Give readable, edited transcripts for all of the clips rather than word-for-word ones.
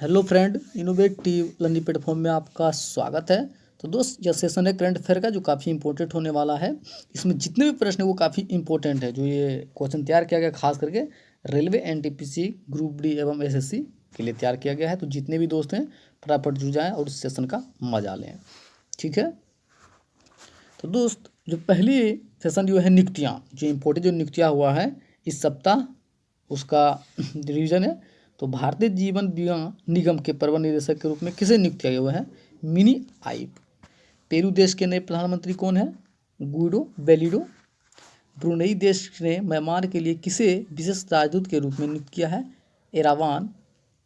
Hello friend, innovative learning platform में आपका स्वागत है। तो दोस्त, यह सेशन है करंट अफेयर का जो काफ़ी इंपॉर्टेंट होने वाला है। इसमें जितने भी प्रश्न है वो काफ़ी इंपॉर्टेंट है। जो ये क्वेश्चन तैयार किया गया खास करके रेलवे, एनटीपीसी, ग्रुप डी एवं एसएससी के लिए तैयार किया गया है। तो जितने भी दोस्त हैं फटाफट जुड़ जाएँ और इस सेशन का मजा लें। ठीक है। तो दोस्त, जो पहली सेशन जो है नियुक्तियाँ, जो इम्पोर्टेंट जो नियुक्तियाँ हुआ है इस सप्ताह, उसका रिवीजन है। तो भारतीय जीवन बीमा निगम के प्रबंध निदेशक के रूप में किसे नियुक्त किया गया हुआ है? मिनी आइप। पेरू देश के नए प्रधानमंत्री कौन है? गुइडो बेलिडो। ब्रुनेई देश ने म्यांमार के लिए किसे विशेष राजदूत के रूप में नियुक्त किया है? एरावान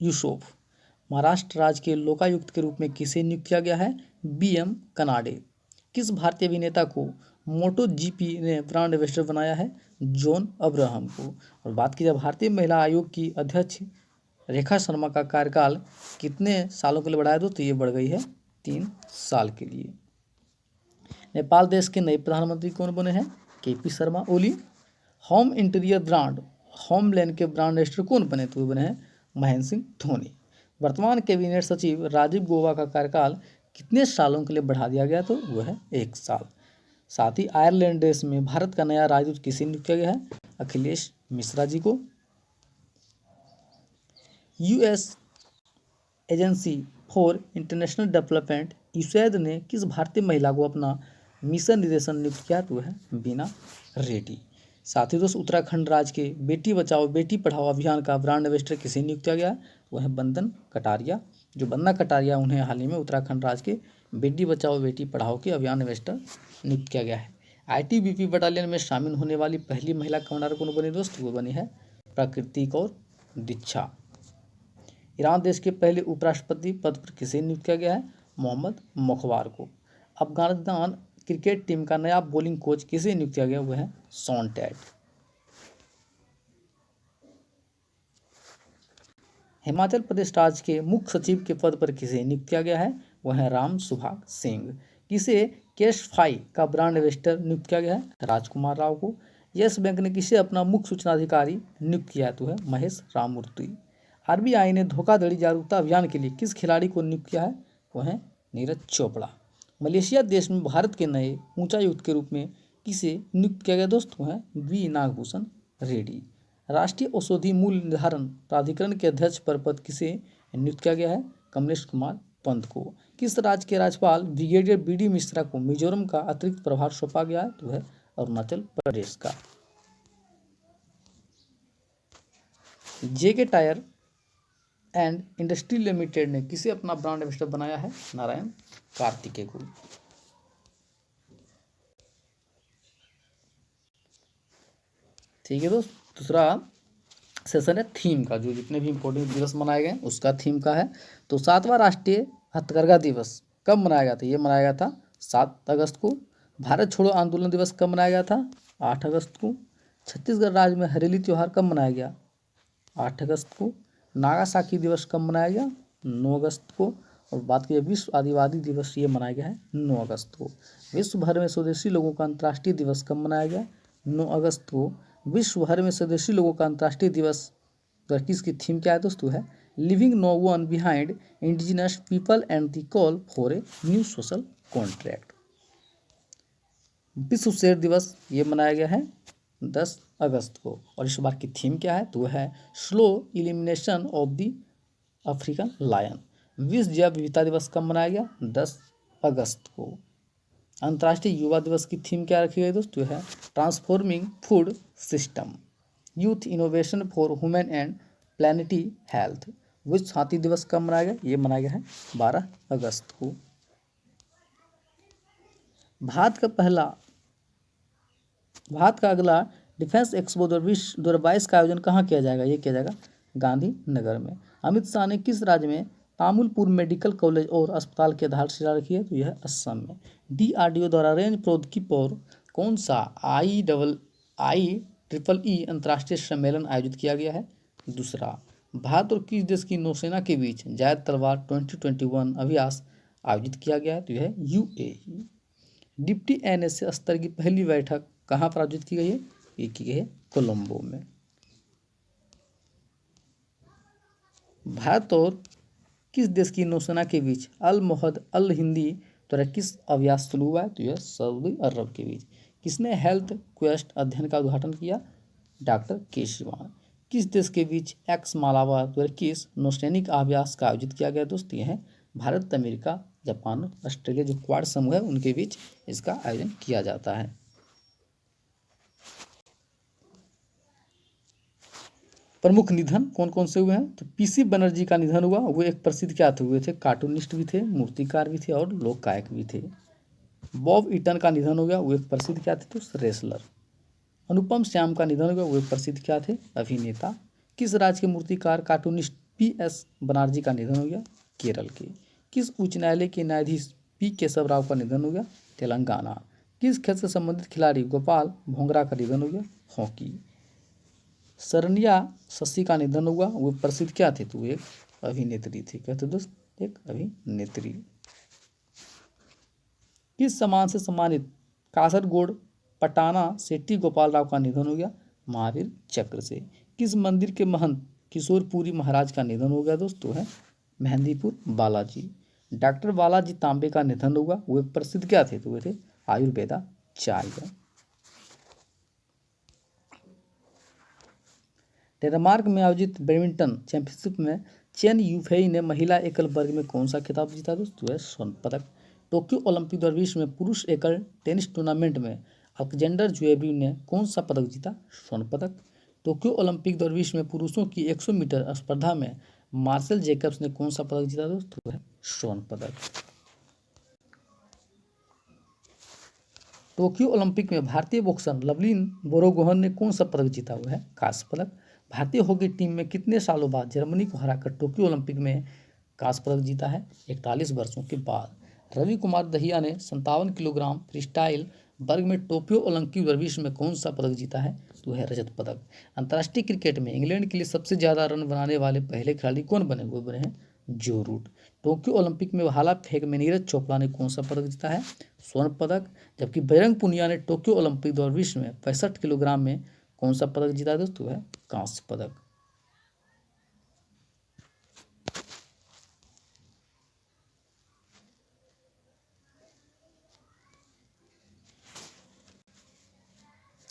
यूसुफ। महाराष्ट्र राज्य के लोकायुक्त के रूप में किसे नियुक्त किया गया है? बीएम कनाडे। किस भारतीय अभिनेता को मोटो जीपी ने ब्रांड एम्बेसडर बनाया है? जॉन अब्राहम को। और बात की जाए भारतीय महिला आयोग की अध्यक्ष रेखा शर्मा का कार्यकाल कितने सालों के लिए बढ़ाया? तो ये बढ़ गई है 3 साल के लिए। नेपाल देश के नए प्रधानमंत्री कौन बने हैं? KP Sharma Oli. Home interior brand homeland के ब्रांड एम्बेसडर कौन बने? तो बने हैं महेंद्र सिंह धोनी। वर्तमान कैबिनेट सचिव राजीव गौबा का कार्यकाल कितने सालों के लिए बढ़ा दिया गया? तो वह है 1 साल। साथ ही आयरलैंड देश में भारत का नया राजदूत किसे नियुक्त किया गया है? अखिलेश मिश्रा जी को। US Agency for International Development USAID ने किस भारतीय महिला को अपना मिशन निदेशन नियुक्त किया? तो है बीना रेड्डी। साथ ही दोस्त, उत्तराखंड राज्य के बेटी बचाओ बेटी पढ़ाओ अभियान का ब्रांड एम्बेसडर किसे नियुक्त किया गया? वह है बंदन कटारिया। जो बंदना कटारिया, उन्हें हाल ही में उत्तराखंड राज्य के बेटी बचाओ बेटी पढ़ाओ के अभियान एम्बेसडर नियुक्त किया गया है। आईटीबीपी बटालियन में शामिल होने वाली पहली महिला कमांडर कौन बनी दोस्त? वो बनी है प्रकृति कौर दीक्षा। ईरान देश के पहले उपराष्ट्रपति पद पर किसे नियुक्त किया गया है? मोहम्मद मुखवार को। अफगानिस्तान क्रिकेट टीम का नया बॉलिंग कोच किसे नियुक्त किया गया? वह है शॉन टैट। हिमाचल प्रदेश राज्य के मुख्य सचिव के पद पर किसे नियुक्त किया गया है? वह है राम सुभाग सिंह। किसे कैशफाई का ब्रांड एम्बेसडर नियुक्त किया गया है? राजकुमार राव को। यस बैंक ने किसे अपना मुख्य सूचना अधिकारी नियुक्त किया है? तो है महेश राममूर्ति। आरबीआई ने धोखाधड़ी जागरूकता अभियान के लिए किस खिलाड़ी को नियुक्त किया है? वह है नीरज चोपड़ा। मलेशिया देश में भारत के नए उच्चायुक्त के रूप में किसे नियुक्त किया गया दोस्त? वह है वी नागभूषण रेड्डी। राष्ट्रीय औषधि मूल्य निर्धारण प्राधिकरण के अध्यक्ष पद किसे नियुक्त किया गया है? कमलेश कुमार पंत को। किस राज्य के राज्यपाल ब्रिगेडियर बी.डी. मिश्रा को मिजोरम का अतिरिक्त प्रभार सौंपा गया है? तो है अरुणाचल प्रदेश का। जेके टायर एंड इंडस्ट्री लिमिटेड ने किसे अपना ब्रांड एम्बेसडर बनाया है? नारायण कार्तिकेय को। ठीक है दोस्त, दूसरा सेशन है थीम का, जो जितने भी इंपॉर्टेंट दिवस मनाए गए उसका थीम का है। तो 7वां राष्ट्रीय हथकरघा दिवस कब मनाया गया था? ये मनाया गया था 7 अगस्त को। भारत छोड़ो आंदोलन दिवस कब मनाया गया था? 8 अगस्त को। छत्तीसगढ़ राज्य में हरेली त्यौहार कब मनाया गया? 8 अगस्त को। नागासाकी दिवस कब मनाया गया? 9 अगस्त को। और बात की विश्व आदिवासी दिवस, ये मनाया गया है 9 अगस्त को। विश्व भर में स्वदेशी लोगों का अंतर्राष्ट्रीय दिवस कब मनाया गया? 9 अगस्त को। विश्व भर में स्वदेशी लोगों का अंतर्राष्ट्रीय दिवस किसकी थीम क्या है दोस्तों? है living no one behind indigenous people and the call for a new social contract. विश्व शेर दिवस ये मनाया गया है 10 अगस्त को। और इस बार की थीम क्या है? तो वह है slow elimination of the African lion. विश्व जैव विविधता दिवस कब मनाया गया? 10 अगस्त को। अंतर्राष्ट्रीय युवा दिवस की थीम क्या रखी गई दोस्तों? है transforming food system, youth innovation for human and planetary health. विश्व हाथी दिवस कब मनाया गया? ये मनाया गया है 12 अगस्त को। भारत का अगला डिफेंस एक्सपो 2022 का आयोजन कहाँ किया जाएगा? ये किया जाएगा गांधीनगर में। अमित शाह ने किस राज्य में तामुलपुर मेडिकल कॉलेज और अस्पताल की आधारशिला रखी है? तो यह असम में। डीआरडीओ द्वारा रेंज प्रौद्योगिकी पर कौन सा IEEE अंतर्राष्ट्रीय सम्मेलन आयोजित किया गया है? दूसरा। भारत और किस देश की नौसेना के बीच जायद तलवार 2021 अभ्यास आयोजित किया गया है? तो यह UAE। डिप्टी NSA स्तर की पहली बैठक कहाँ पर आयोजित की गई है? ये की गई है कोलंबो में। भारत और किस देश की नौसेना के बीच अल मोहद अल हिंदी द्वारा किस अभ्यास शुरू हुआ है? तो यह सऊदी अरब के बीच। किसने हेल्थ क्वेस्ट अध्ययन का उद्घाटन किया? डॉक्टर के शिवान। किस देश के बीच एक्स मालाबार द्वारा किस नौसैनिक अभ्यास का आयोजित किया गया? दोस्त ये है भारत, अमेरिका, जापान, ऑस्ट्रेलिया, जो क्वाड समूह है उनके बीच इसका आयोजन किया जाता है। प्रमुख निधन कौन कौन से हुए हैं? तो पीसी बनर्जी का निधन हुआ। वो एक प्रसिद्ध क्या थे? हुए थे कार्टूनिस्ट भी थे, मूर्तिकार भी थे और लोक गायक भी थे। बॉब ईटन का निधन हो गया। वो एक प्रसिद्ध क्या थे? तो रेसलर। अनुपम श्याम का निधन हो गया। वो एक प्रसिद्ध क्या थे? अभिनेता। किस राज्य के मूर्तिकार कार्टूनिस्ट पीएस बनर्जी का निधन हो गया? केरल के। किस उच्च न्यायालय के न्यायाधीश पी केशव राव का निधन हो गया? तेलंगाना। किस खेल से संबंधित खिलाड़ी गोपाल भोंगरा का निधन हो गया? हॉकी। शरण्या शशि का निधन हुआ। वो प्रसिद्ध क्या थे? तो एक अभिनेत्री थी। कहते दोस्त, एक अभिनेत्री। किस सम्मान से सम्मानित कासरगोड पटाना सेठी गोपाल राव का निधन हो गया? महावीर चक्र से। किस मंदिर के महंत किशोरपुरी महाराज का निधन हो गया? दोस्तों है मेहंदीपुर बालाजी। डॉक्टर बालाजी तांबे का निधन हुआ। वो एक प्रसिद्ध क्या थे? तो वे थे आयुर्वेदाचार्य। डेनमार्क में आयोजित बैडमिंटन चैंपियनशिप में चेन युफेई ने महिला एकल वर्ग में कौन सा खिताब जीता? दोस्तों है स्वर्ण पदक। टोक्यो ओलंपिक 2020 में पुरुष एकल टेनिस टूर्नामेंट में अलेक्जेंडर ज्वेरेव ने कौन सा पदक जीता? स्वर्ण पदक। टोक्यो ओलंपिक 2020 में पुरुषों की 100 मीटर स्पर्धा में मार्सेल जेकब्स ने कौन सा पदक जीता? दोस्तों है स्वर्ण पदक। टोक्यो ओलंपिक में भारतीय बॉक्सर लवलीन बोरगोहन ने कौन सा पदक जीता हुआ है? कांस्य पदक। भारतीय हॉकी टीम में कितने सालों बाद जर्मनी को हराकर टोक्यो ओलंपिक में कांस्य पदक जीता है? 41 वर्षों के बाद। रवि कुमार दहिया ने 57 किलोग्राम फ्रीस्टाइल वर्ग में टोक्यो ओलंपिक 2020 में कौन सा पदक जीता है? तो है रजत पदक। अंतर्राष्ट्रीय क्रिकेट में इंग्लैंड के लिए सबसे ज्यादा रन बनाने वाले पहले खिलाड़ी कौन बने? वो बने हैं जो रूट। टोक्यो ओलंपिक में भाला फेंक में नीरज चोपड़ा ने कौन सा पदक जीता है? स्वर्ण पदक। जबकि बजरंग पुनिया ने टोक्यो ओलंपिक 2020 में 65 किलोग्राम में कौन सा पदक जीता? दोस्तों है कांस्य पदक।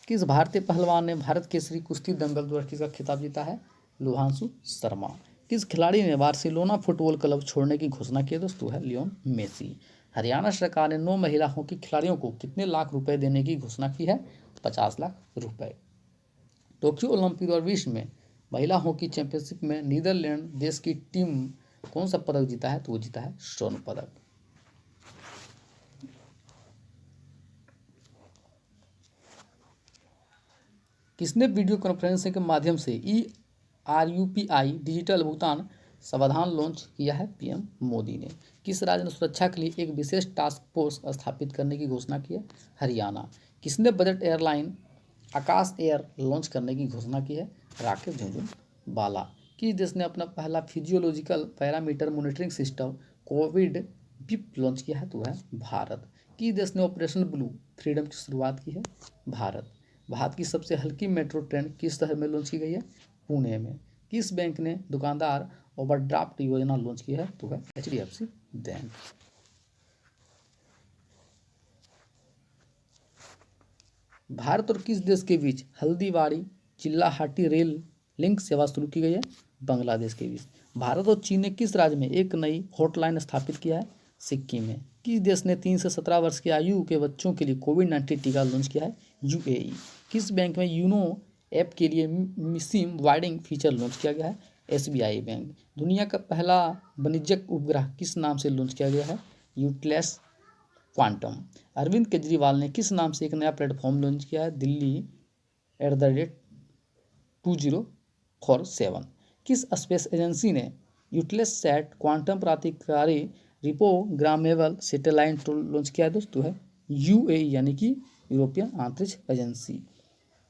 किस भारतीय पहलवान ने भारत केसरी कुश्ती दंगल 2021 का खिताब जीता है? लुहांशु शर्मा। किस खिलाड़ी ने बार्सिलोना फुटबॉल क्लब छोड़ने की घोषणा की? दोस्तों है लियोन मेसी। हरियाणा सरकार ने 9 महिला हॉकी खिलाड़ियों को कितने लाख रुपए देने की घोषणा की है? 50 लाख रुपए। टोक्यो ओलंपिक 2020 में महिला हॉकी चैंपियनशिप में नीदरलैंड देश की टीम कौन सा पदक जीता है? तो वो जीता है स्वर्ण पदक। किसने वीडियो कॉन्फ्रेंसिंग के माध्यम से ERUPI डिजिटल भुगतान समाधान लॉन्च किया है? पीएम मोदी ने। किस राज्य ने सुरक्षा के लिए एक विशेष टास्क फोर्स स्थापित करने की घोषणा की है? हरियाणा। किसने बजट एयरलाइन आकाश एयर लॉन्च करने की घोषणा की है? राकेश झुनझुनवाला। किस देश ने अपना पहला physiological parameter monitoring system Covid beep launch किया है? तो है भारत। किस देश ने ऑपरेशन ब्लू फ्रीडम की शुरुआत की है? भारत। भारत की सबसे हल्की मेट्रो ट्रेन किस शहर में लॉन्च की गई है? पुणे में। किस बैंक ने दुकानदार ओवरड्राफ्ट योजना लॉन्च की है? तो है HDFC बैंक। भारत और किस देश के बीच हल्दीबाड़ी चिल्लाहाटी रेल लिंक सेवा शुरू की गई है? बांग्लादेश के बीच। भारत और चीन ने किस राज्य में एक नई हॉटलाइन स्थापित किया है? सिक्किम में। किस देश ने 3 से 17 वर्ष की आयु के बच्चों के लिए कोविड-19 टीका लॉन्च किया है? UAE। किस बैंक में यूनो ऐप के लिए मिसिम वाइडिंग फीचर लॉन्च किया गया है? SBI bank. दुनिया का पहला वाणिज्यिक उपग्रह किस नाम से लॉन्च किया गया है? यूक्लियस क्वांटम। अरविंद केजरीवाल ने किस नाम से एक नया प्लेटफॉर्म लॉन्च किया है? दिल्ली @2047। किस स्पेस एजेंसी ने यूक्लियस सैट क्वांटम प्राधिकारी रिप्रोग्रामेबल सैटेलाइट लॉन्च किया है? दोस्तों है UAE यानी कि यूरोपियन अंतरिक्ष एजेंसी।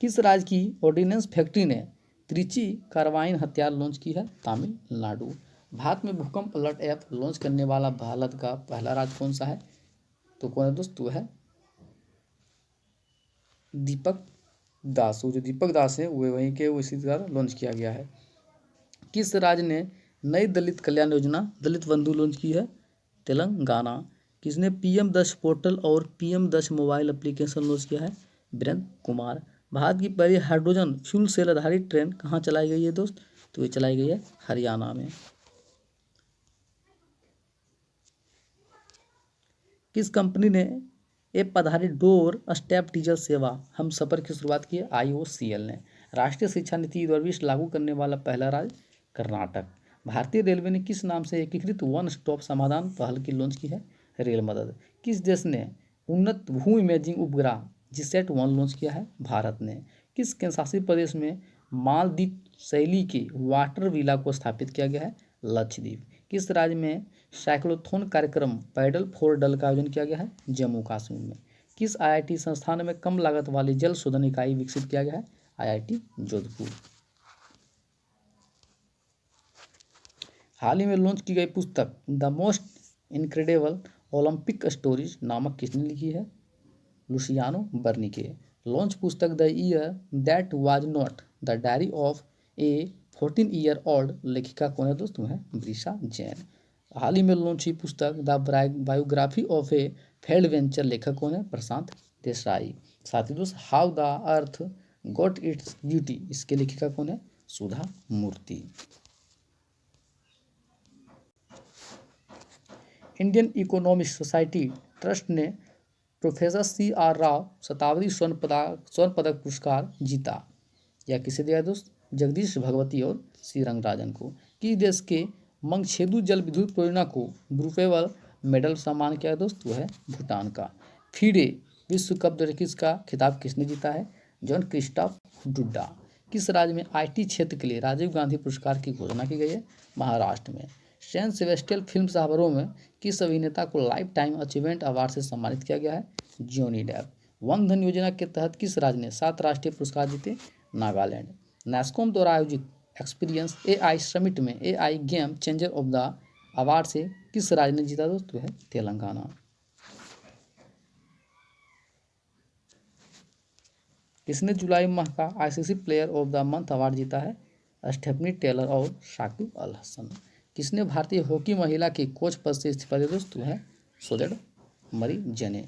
किस राज्य की ऑर्डिनेंस फैक्ट्री ने त्रिची कार्बाइन हथियार लॉन्च की है? तमिलनाडु। भारत में भूकंप अलर्ट ऐप लॉन्च करने वाला भारत का पहला राज्य कौन सा है? तो कौन है दोस्तों? है दीपक दास। वो जो दीपक दास है वो वहीं के उसी तरह लॉन्च किया गया है। किस राज्य ने नई दलित कल्याण योजना दलित बंधु लॉन्च की है? तेलंगाना। किसने PM10 पोर्टल और PM10 मोबाइल एप्लीकेशन लॉन्च किया है? वीरेंद्र कुमार। भारत की पहली हाइड्रोजन फ्यूल सेल आधारित ट्रेन कहाँ चलाई गई है दोस्त? तो ये चलाई गई है हरियाणा में। किस कंपनी ने ऐप आधारित डोर स्टेप डीजल सेवा हम सफ़र की शुरुआत की है? IOCL ने। राष्ट्रीय शिक्षा नीति 2020 लागू करने वाला पहला राज्य कर्नाटक। भारतीय रेलवे ने किस नाम से एकीकृत वन स्टॉप समाधान पहल की लॉन्च की है? रेल मदद। किस देश ने उन्नत भू इमेजिंग उपग्रह GSAT-1 लॉन्च किया है? भारत ने। किस केंद्रशासित प्रदेश में मालदीव शैली के वाटर विला को स्थापित किया गया है? लक्षद्वीप। किस राज्य में साइक्लोथॉन कार्यक्रम पैडल फॉर डल का आयोजन किया गया है? जम्मू कश्मीर में। किस IIT संस्थान में कम लागत वाली जल शोधन इकाई विकसित किया गया है? IIT जोधपुर। हाल ही में लॉन्च की गई पुस्तक the most incredible Olympic stories नामक किसने लिखी है? लुसियानो बर्निके। लॉन्च पुस्तक the year that was not the diary of A 14-year-old लेखिका कौन है दोस्तों? है ब्रिशा जैन। हाल ही में लॉन्च हुई पुस्तक the biography of A failed venture लेखक कौन है? प्रशांत देसाई। साथ ही दोस्त how the earth got its beauty इसके लेखिका कौन है? सुधा मूर्ति। इंडियन इकोनॉमिक्स सोसाइटी ट्रस्ट ने प्रोफेसर CR राव शताब्दी स्वर्ण पदक पुरस्कार जीता। यह किसे दिया दोस्त? जगदीश भगवती और सी रंगराजन को। किस देश के मंगछेदु जल विद्युत परियोजना को ब्रूफेवल मेडल सम्मान किया दोस्त? वो है भूटान का। फीडे विश्व कप 2021 का खिताब किसने जीता है? John Christoph Dudda. किस राज्य में IT क्षेत्र के लिए राजीव गांधी पुरस्कार की घोषणा की गई है? महाराष्ट्र में। सेंट सेबेस्टियल फिल्म समारोह में किस अभिनेता को लाइफ टाइम अचीवमेंट अवार्ड से सम्मानित किया गया है? Johnny Depp. वन धन योजना के तहत किस राज्य ने 7 राष्ट्रीय पुरस्कार जीते? नागालैंड। NASSCOM द्वारा आयोजित एक्सपीरियंस AI समिट में AI game changer of the award से किस राज्य ने जीता दोस्तों? है तेलंगाना। किसने जुलाई माह का ICC player of the month award जीता है? स्टेफनी टेलर और शाकिब अल हसन। किसने भारतीय हॉकी महिला के कोच पद से इस्तीफा दिया दोस्तों? है सोदेड़ मरी जने।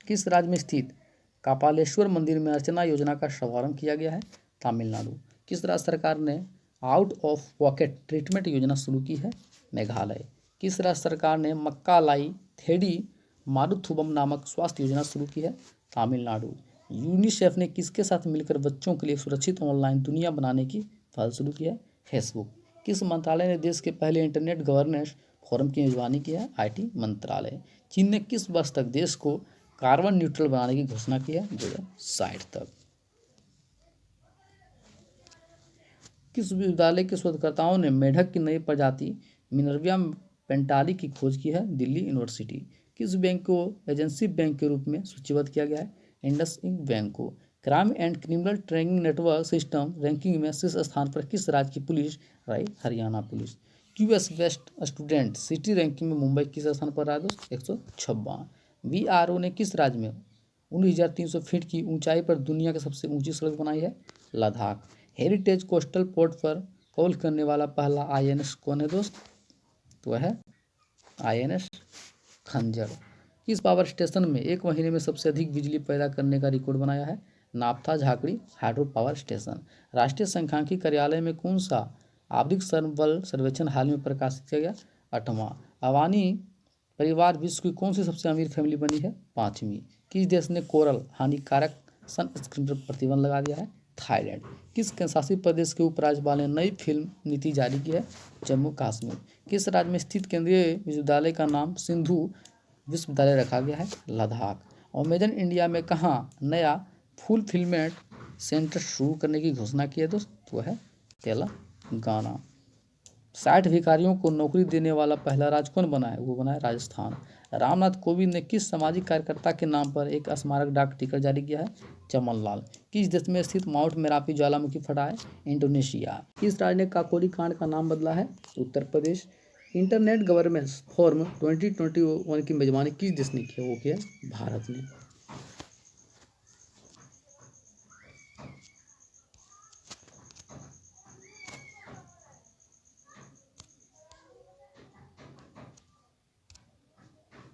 किस राज्य में स्थित कापालेश्वर मंदिर में अर्चना योजना का शुभारंभ किया गया है? तमिलनाडु। किस राज्य सरकार ने आउट ऑफ पॉकेट ट्रीटमेंट योजना शुरू की है? मेघालय। किस राज्य सरकार ने मक्कालाई थेडी मारुथुबम नामक स्वास्थ्य योजना शुरू की है? तमिलनाडु। यूनिसेफ ने किसके साथ मिलकर बच्चों के लिए सुरक्षित ऑनलाइन दुनिया बनाने की पहल शुरू की है? फेसबुक। किस मंत्रालय ने देश के पहले इंटरनेट गवर्नेंस फोरम की मेजबानी की है? IT मंत्रालय। चीन ने किस वर्ष तक देश को कार्बन न्यूट्रल बनाने की घोषणा की है? 2060 तक। किस विश्वविद्यालय के शोधकर्ताओं ने मेढक की नई प्रजाति मिनर्विया पेंटाली की खोज की है? दिल्ली यूनिवर्सिटी। किस बैंक को एजेंसी बैंक के रूप में सूचीबद्ध किया गया है? इंडसइंड बैंक को। Crime and criminal tracking network system ranking में शीर्ष स्थान पर किस राज्य की पुलिस रही? Haryana police. QS best student city ranking में मुंबई किस स्थान पर रहा दोस्त? 156। VRO ने किस राज्य में 19,300 फीट की ऊंचाई पर दुनिया की सबसे ऊंची सड़क बनाई है? लद्दाख। हेरिटेज कोस्टल पोर्ट पर कॉल करने वाला पहला INS कौन है दोस्त? तो है INS खंजर। किस पावर स्टेशन में एक महीने में सबसे अधिक बिजली पैदा करने का रिकॉर्ड बनाया है? नापथा झाकड़ी हाइड्रो पावर स्टेशन। राष्ट्रीय सांख्यिकी कार्यालय में कौन सा आवधिक बल सर्वेक्षण हाल में प्रकाशित किया गया? 8वां। अवानी परिवार विश्व की कौन सी सबसे अमीर फैमिली बनी है? 5वीं। किस देश ने कोरल हानिकारक सनस्क्रीन पर प्रतिबंध लगा दिया है? थाईलैंड। किस केंद्रशासित प्रदेश के उपराज्यपाल ने नई फिल्म नीति जारी की है? जम्मू कश्मीर। किस राज्य में स्थित केंद्रीय विश्वविद्यालय का नाम सिंधु विश्वविद्यालय रखा गया है? लद्दाख। अमेजन इंडिया में कहाँ नया फुलफिलमेंट सेंटर शुरू करने की घोषणा की है दोस्त? वो है तेलंगाना। 60 भिखारियों को नौकरी देने वाला पहला राज्य कौन बना है? वो बना है राजस्थान। रामनाथ कोविंद ने किस सामाजिक कार्यकर्ता के नाम पर एक स्मारक डाक टिकट जारी किया है? चमन लाल। किस देश में स्थित माउंट मेरापी ज्वालामुखी फटा है? इंडोनेशिया। किस राज्य ने काकोरी कांड का नाम बदला है? Uttar Pradesh. Internet governance forum 2021 की मेजबानी किस देश ने की? वो किया भारत ने।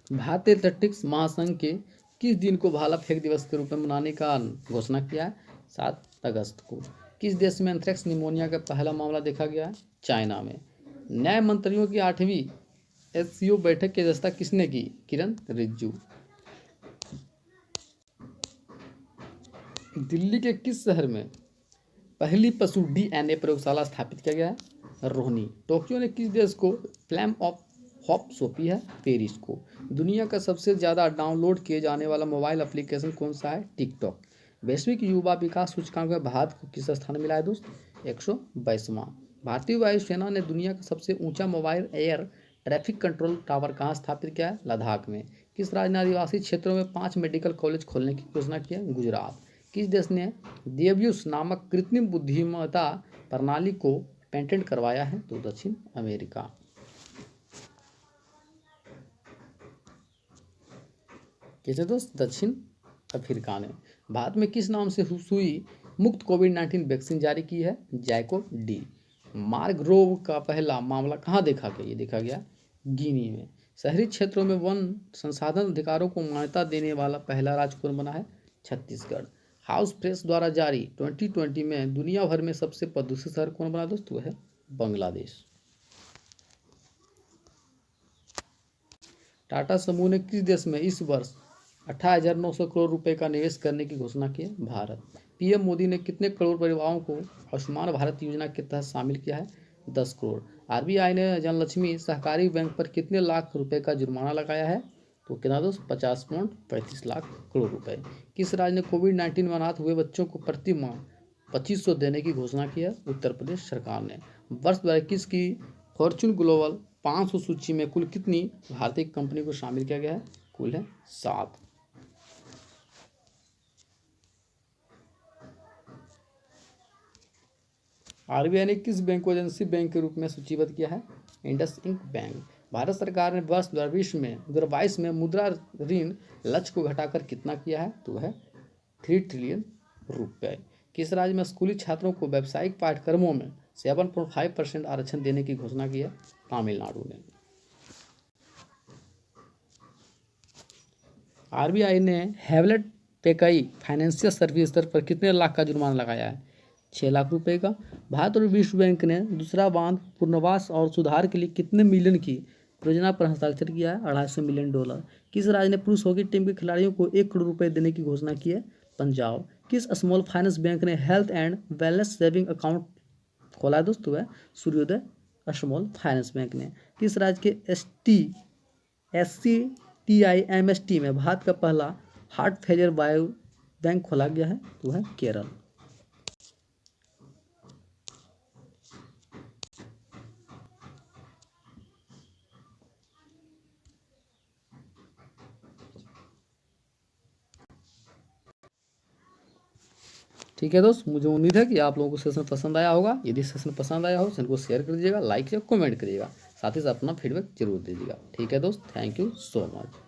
भारतीय तटरक्षक महासंघ के किस दिन को भाला फेंक दिवस के रूप में मनाने का घोषणा किया है? 7 अगस्त को। किस देश में एंथ्रेक्स निमोनिया का पहला मामला देखा गया है? चाइना में। न्याय मंत्रियों की 8वीं एससीओ बैठक की अध्यक्षता किसने की? किरण रिजिजू। दिल्ली के किस शहर में पहली पशु डीएनए प्रयोगशाला स्थापित किया गया है? रोहिणी। टोक्यो ने किस देश को फ्लैम ऑफ होप सौंपी है? पेरिस को। दुनिया का सबसे ज़्यादा डाउनलोड किए जाने वाला मोबाइल एप्लीकेशन कौन सा है? टिकटॉक। वैश्विक युवा विकास सूचकांक में भारत को किस स्थान मिला है दोस्त? 122वां। भारतीय वायुसेना ने दुनिया का सबसे ऊंचा mobile air traffic control tower कहाँ स्थापित किया है? लद्दाख में। किस राज्य ने आदिवासी क्षेत्रों में 5 मेडिकल कॉलेज खोलने की घोषणा की है? गुजरात। किस देश ने देवयुस नामक कृत्रिम बुद्धिमत्ता प्रणाली को पेटेंट करवाया है? तो दक्षिण अमेरिका। कैसे दोस्त? दक्षिण अफ्रीका ने। भारत में किस नाम से सुई मुक्त कोविड-19 वैक्सीन जारी की है? जैकोव डी। मार्गरोव का पहला मामला कहाँ देखा गया? ये देखा गया गिनी में। शहरी क्षेत्रों में वन संसाधन अधिकारों को मान्यता देने वाला पहला राज्य कौन बना है? छत्तीसगढ़। हाउस प्रेस द्वारा जारी 2020 में दुनिया भर में सबसे प्रदूषित शहर कौन बना दोस्त? वह है बांग्लादेश। टाटा समूह ने किस देश में इस वर्ष 18,900 करोड़ रुपए का निवेश करने की घोषणा की है? भारत। पीएम मोदी ने कितने करोड़ परिवारों को आयुष्मान भारत योजना के तहत शामिल किया है? 10 करोड़। आरबीआई ने जनलक्ष्मी सहकारी बैंक पर कितने लाख रुपए का जुर्माना लगाया है? तो कितना दोस्त? 50.35 लाख करोड़ रुपए। किस राज्य ने कोविड-19 में अनाथ हुए बच्चों को प्रति माह 2500 देने की घोषणा की है? उत्तर प्रदेश सरकार ने। वर्ष 2021 की फॉर्च्यून ग्लोबल 500 सूची में कुल कितनी भारतीय कंपनी को शामिल किया गया है? कुल है 7। आरबीआई ने किस बैंक को एजेंसी बैंक के रूप में सूचीबद्ध किया है? इंडसइंड बैंक। भारत सरकार ने वर्ष 2022 में मुद्रा ऋण लक्ष्य को घटाकर कितना किया है? तो है 3 ट्रिलियन रुपए। किस राज्य में स्कूली छात्रों को व्यावसायिक पाठ्यक्रमों में 7.5% आरक्षण देने की घोषणा की है? तमिलनाडु ने। आरबीआई ने हैवलेट पेकई फाइनेंशियल सर्विसेज पर कितने लाख का जुर्माना लगाया है? 6 लाख रुपए का। भारत और विश्व बैंक ने दूसरा बांध पुनर्वास और सुधार के लिए कितने मिलियन की परियोजना पर हस्ताक्षर किया है? $250 मिलियन। किस राज्य ने पुरुष हॉकी टीम के खिलाड़ियों को 1 करोड़ रुपए देने की घोषणा की है? पंजाब। किस स्मॉल फाइनेंस बैंक ने health and wellness saving account खोला है दोस्तों? है सूर्योदय स्मॉल फाइनेंस बैंक ने। किस राज्य के SCTIMST में भारत का पहला हार्ट फेलियर बायो बैंक खोला गया है? तो है केरल। ठीक है दोस्त, मुझे उम्मीद है कि आप लोगों को सेशन पसंद आया होगा। यदि सेशन पसंद आया हो चैनल को शेयर कर दीजिएगा, लाइक या कमेंट करिएगा, साथ ही साथ अपना फीडबैक जरूर दीजिएगा। ठीक है दोस्त, थैंक यू सो मच।